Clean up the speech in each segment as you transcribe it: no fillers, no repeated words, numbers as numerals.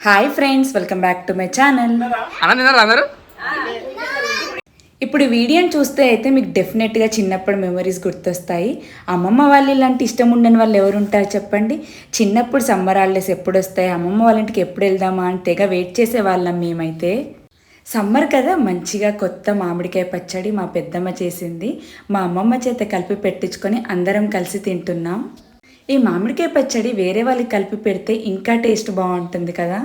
Hi friends, welcome back to my channel. ఇప్పుడు వీడియోని చూస్తే అయితే మీకు డెఫినెట్గా చిన్నప్పుడు మెమరీస్ గుర్తొస్తాయి. అమ్మమ్మ వాళ్ళు ఇలాంటి ఇష్టం ఉండని వాళ్ళు ఎవరు ఉంటారు చెప్పండి. చిన్నప్పుడు సమ్మర్ హాలిడేస్ ఎప్పుడు వస్తాయి, అమ్మమ్మ వాళ్ళ ఇంటికి ఎప్పుడు వెళ్దామా అని తెగ వెయిట్ చేసే వాళ్ళం మేమైతే. సమ్మర్ కదా, మంచిగా కొత్త మామిడికాయ పచ్చడి మా పెద్దమ్మ చేసింది. మా అమ్మమ్మ చేత కలిపి పెట్టించుకొని అందరం కలిసి తింటున్నాం. ఈ మామిడికాయ పచ్చడి వేరే వాళ్ళకి కలిపి పెడితే ఇంకా టేస్ట్ బాగుంటుంది కదా.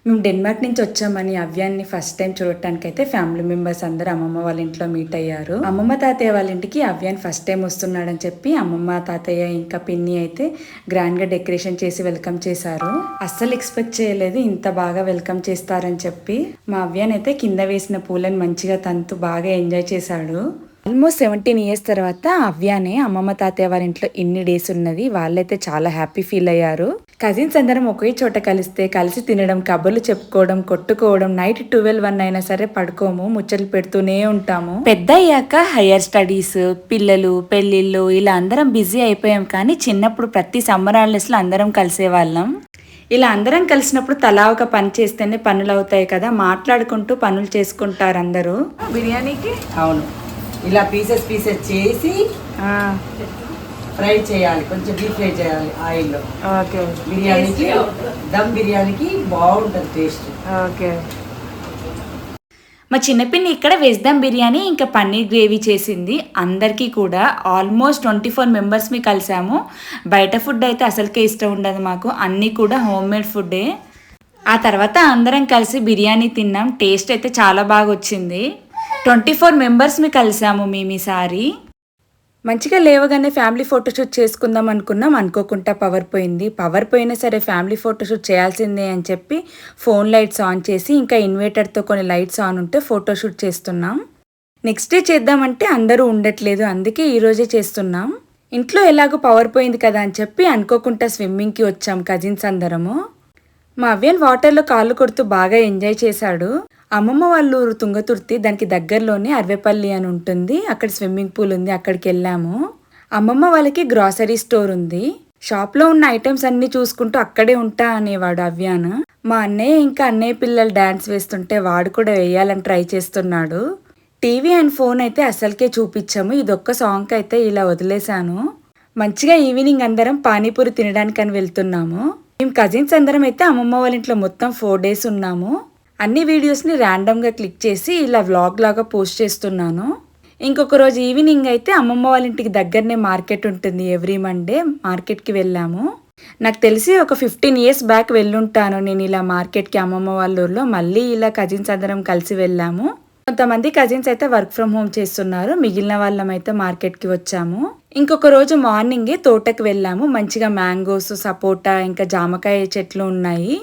మేము డెన్మార్క్ నుంచి వచ్చామని అవ్యాన్ని ఫస్ట్ టైం చూడటానికి అయితే ఫ్యామిలీ మెంబర్స్ అందరూ అమ్మమ్మ వాళ్ళ ఇంట్లో మీట్ అయ్యారు. అమ్మమ్మ తాతయ్య వాళ్ళ ఇంటికి అవ్యాన్ ఫస్ట్ టైం వస్తున్నాడని చెప్పి అమ్మమ్మ తాతయ్య ఇంకా పిన్ని అయితే గ్రాండ్గా డెకరేషన్ చేసి వెల్కమ్ చేశారు. అస్సలు ఎక్స్పెక్ట్ చేయలేదు ఇంత బాగా వెల్కమ్ చేస్తారని చెప్పి. మా అవ్యాన్ అయితే కింద వేసిన పూలను మంచిగా తంతు బాగా ఎంజాయ్ చేశాడు. ఆల్మోస్ట్ 17 years తర్వాత అవ్యానే అమ్మమ్మ తాతయ్య వారి ఇంట్లో ఇన్ని డేస్ ఉన్నది. వాళ్ళైతే చాలా హ్యాపీ ఫీల్ అయ్యారు. కజిన్స్ అందరం ఒకే చోట కలిసి తినడం, కబుర్లు చెప్పుకోవడం, కొట్టుకోవడం, నైట్ 12-1 అయినా సరే పడుకోము, ముచ్చట్లు పెడుతూనే ఉంటాము. పెద్ద అయ్యాక హైయర్ స్టడీస్, పిల్లలు, పెళ్లిళ్ళు ఇలా అందరం బిజీ అయిపోయాం. కానీ చిన్నప్పుడు ప్రతి సమ్మర్ హాలిడేస్లో అందరం కలిసేవాళ్ళం. ఇలా అందరం కలిసినప్పుడు తలా ఒక పని చేస్తేనే పనులు అవుతాయి కదా. మాట్లాడుకుంటూ పనులు చేసుకుంటారు అందరూ. బిర్యానీకి అవును ఇలా పీసెస్ చేసి ఫ్రై చేయాలి, కొంచెం డీప్ ఫ్రై చేయాలి ఆయిల్లో. ఓకే. బిర్యానీకి దమ్ బిర్యానీకి బాగుంటుంది టేస్ట్. ఓకే. మా చిన్నపిన్ని ఇక్కడ వెజ్ దమ్ బిర్యానీ ఇంకా పన్నీర్ గ్రేవీ చేసింది. అందరికీ కూడా ఆల్మోస్ట్ 24 members కలిసాము. బయట ఫుడ్ అయితే అసలుకే ఇష్టం ఉండదు మాకు, అన్నీ కూడా హోమ్ మేడ్ ఫుడ్డే. ఆ తర్వాత అందరం కలిసి బిర్యానీ తిన్నాం. టేస్ట్ అయితే చాలా బాగా వచ్చింది. 24 members కలిసాము మేము ఈసారి. మంచిగా లేవగానే ఫ్యామిలీ ఫోటోషూట్ చేసుకుందాం అనుకున్నాం. అనుకోకుండా పవర్ పోయింది. పవర్ పోయినా సరే ఫ్యామిలీ ఫోటోషూట్ చేయాల్సిందే అని చెప్పి ఫోన్ లైట్స్ ఆన్ చేసి ఇంకా ఇన్వర్టర్తో కొన్ని లైట్స్ ఆన్ ఉంటే ఫోటోషూట్ చేస్తున్నాం. నెక్స్ట్ డే చేద్దామంటే అందరూ ఉండట్లేదు, అందుకే ఈరోజే చేస్తున్నాం. ఇంట్లో ఎలాగో పవర్ పోయింది కదా అని చెప్పి అనుకోకుండా స్విమ్మింగ్కి వచ్చాం కజిన్స్ అందరము. మా అవ్యన్ వాటర్లో కాళ్ళు కొడుతూ బాగా ఎంజాయ్ చేశాడు. అమ్మమ్మ వాళ్ళ ఊరు తుంగతుర్తి, దానికి దగ్గరలోనే అర్వేపల్లి అని ఉంటుంది. అక్కడ స్విమ్మింగ్ పూల్ ఉంది, అక్కడికి వెళ్ళాము. అమ్మమ్మ వాళ్ళకి గ్రాసరీ స్టోర్ ఉంది. షాప్లో ఉన్న ఐటమ్స్ అన్ని చూసుకుంటూ అక్కడే ఉంటా అనేవాడు అవ్యాన్. మా అన్నయ్య ఇంకా అన్నయ్య పిల్లలు డాన్స్ వేస్తుంటే వాడు కూడా వేయాలని ట్రై చేస్తున్నాడు. టీవీ అండ్ ఫోన్ అయితే అసలుకే చూపించాము. ఇదొక్క సాంగ్ అయితే ఇలా వదిలేశాను. మంచిగా ఈవినింగ్ అందరం పానీపూరి తినడానికని వెళ్తున్నాము. మేము కజిన్స్ అందరం అయితే అమ్మమ్మ వాళ్ళ ఇంట్లో మొత్తం 4 days ఉన్నాము. అన్ని వీడియోస్ని ర్యాండమ్గా క్లిక్ చేసి ఇలా వ్లాగ్ లాగా పోస్ట్ చేస్తున్నాను. ఇంకొక రోజు ఈవినింగ్ అయితే అమ్మమ్మ వాళ్ళ ఇంటికి దగ్గరనే మార్కెట్ ఉంటుంది. ఎవ్రీ మండే మార్కెట్కి వెళ్ళాము. నాకు తెలిసి ఒక 15 years బ్యాక్ వెళ్ళుంటాను నేను ఇలా మార్కెట్కి అమ్మమ్మ వాళ్ళ ఊర్లో. మళ్ళీ ఇలా కజిన్స్ అందరం కలిసి వెళ్ళాము. కొంతమంది కజిన్స్ అయితే వర్క్ ఫ్రమ్ హోమ్ చేస్తున్నారు, మిగిలిన వాళ్ళం అయితే మార్కెట్కి వచ్చాము. ఇంకొక రోజు మార్నింగే తోటకి వెళ్ళాము. మంచిగా మ్యాంగోస్, సపోటా ఇంకా జామకాయ చెట్లు ఉన్నాయి.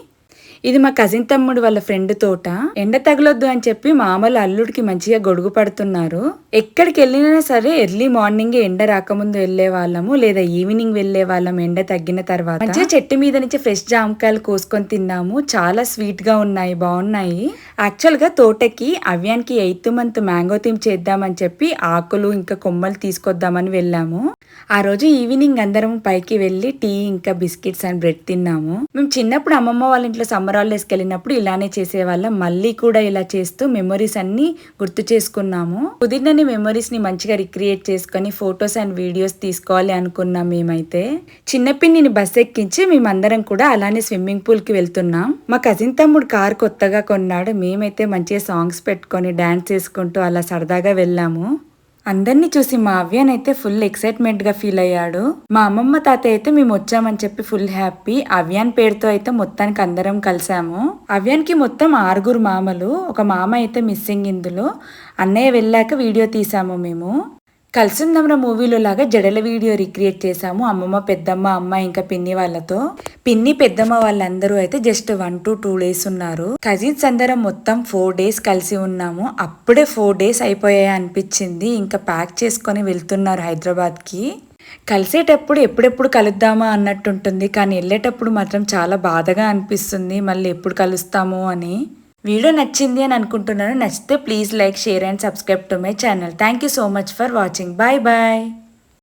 ఇది మా కజిన్ తమ్ముడు వాళ్ళ ఫ్రెండ్ తోట. ఎండ తగలొద్దు అని చెప్పి మామూలు అల్లుడికి మంచిగా గొడుగు పడుతున్నారు. ఎక్కడికి వెళ్ళినా సరే ఎర్లీ మార్నింగ్ ఎండ రాకముందు వెళ్లే వాళ్ళము, లేదా ఈవినింగ్ వెళ్లే వాళ్ళం ఎండ తగ్గిన తర్వాత. మంచిగా చెట్టు మీద నుంచి ఫ్రెష్ జామకాయలు కోసుకొని తిన్నాము. చాలా స్వీట్ గా ఉన్నాయి, బాగున్నాయి. యాక్చువల్ గా తోటకి అవ్యానికి 8th month మ్యాంగో థీమ్ చేద్దామని చెప్పి ఆకులు ఇంకా కొమ్మలు తీసుకొద్దామని వెళ్ళాము. ఆ రోజు ఈవినింగ్ అందరం పైకి వెళ్ళి టీ ఇంకా బిస్కెట్స్ అండ్ బ్రెడ్ తిన్నాము. మేము చిన్నప్పుడు అమ్మమ్మ వాళ్ళ ఇంట్లో సమ్మర్ హాలిడేస్కి వెళ్ళినప్పుడు ఇలానే చేసేవాళ్ళం. మళ్ళీ కూడా ఇలా చేస్తూ మెమరీస్ అన్ని గుర్తు చేసుకున్నాము. కుదిరినన్ని మెమరీస్ ని మంచిగా రిక్రియేట్ చేసుకొని ఫొటోస్ అండ్ వీడియోస్ తీసుకోవాలి అనుకున్నాం. మేమైతే చిన్నపిన్నిని బస్ ఎక్కించి మేమందరం కూడా అలానే స్విమ్మింగ్ పూల్ కి వెళ్తున్నాం. మా కజిన్ తమ్ముడు కార్ కొత్తగా కొన్నాడు. మేమైతే మంచిగా సాంగ్స్ పెట్టుకొని డాన్స్ చేసుకుంటూ అలా సరదాగా వెళ్ళాము. అందరినీ చూసి మా అవ్యాన్ అయితే ఫుల్ ఎక్సైట్మెంట్ గా ఫీల్ అయ్యాడు. మా అమ్మమ్మ తాతయ్య అయితే మేము వచ్చామని చెప్పి ఫుల్ హ్యాపీ. అవ్యాన్ పేరుతో అయితే మొత్తానికి అందరం కలిసాము. అవ్యాన్కి మొత్తం 6 మామలు, ఒక మామ అయితే మిస్సింగ్. ఇందులో అన్నయ్య వెళ్ళాక వీడియో తీసాము మేము. కలిసిందమ్ర మూవీలో లాగా జడల వీడియో రిక్రియేట్ చేసాము. అమ్మమ్మ, పెద్దమ్మ, అమ్మ ఇంకా పిన్ని వాళ్ళతో. పిన్ని, పెద్దమ్మ వాళ్ళందరూ అయితే జస్ట్ 1 to 2 days ఉన్నారు. కజిన్స్ అందరం మొత్తం 4 days కలిసి ఉన్నాము. అప్పుడే 4 days అయిపోయాయి అనిపించింది. ఇంకా ప్యాక్ చేసుకొని వెళ్తున్నారు హైదరాబాద్ కి. కలిసేటప్పుడు ఎప్పుడెప్పుడు కలుద్దామా అన్నట్టుంటుంది, కానీ వెళ్ళేటప్పుడు మాత్రం చాలా బాధగా అనిపిస్తుంది, మళ్ళీ ఎప్పుడు కలుస్తాము అని. వీడియో నచ్చింది అని అనుకుంటున్నాను. నచ్చితే please like, share and subscribe to my channel. Thank you so much for watching. Bye bye.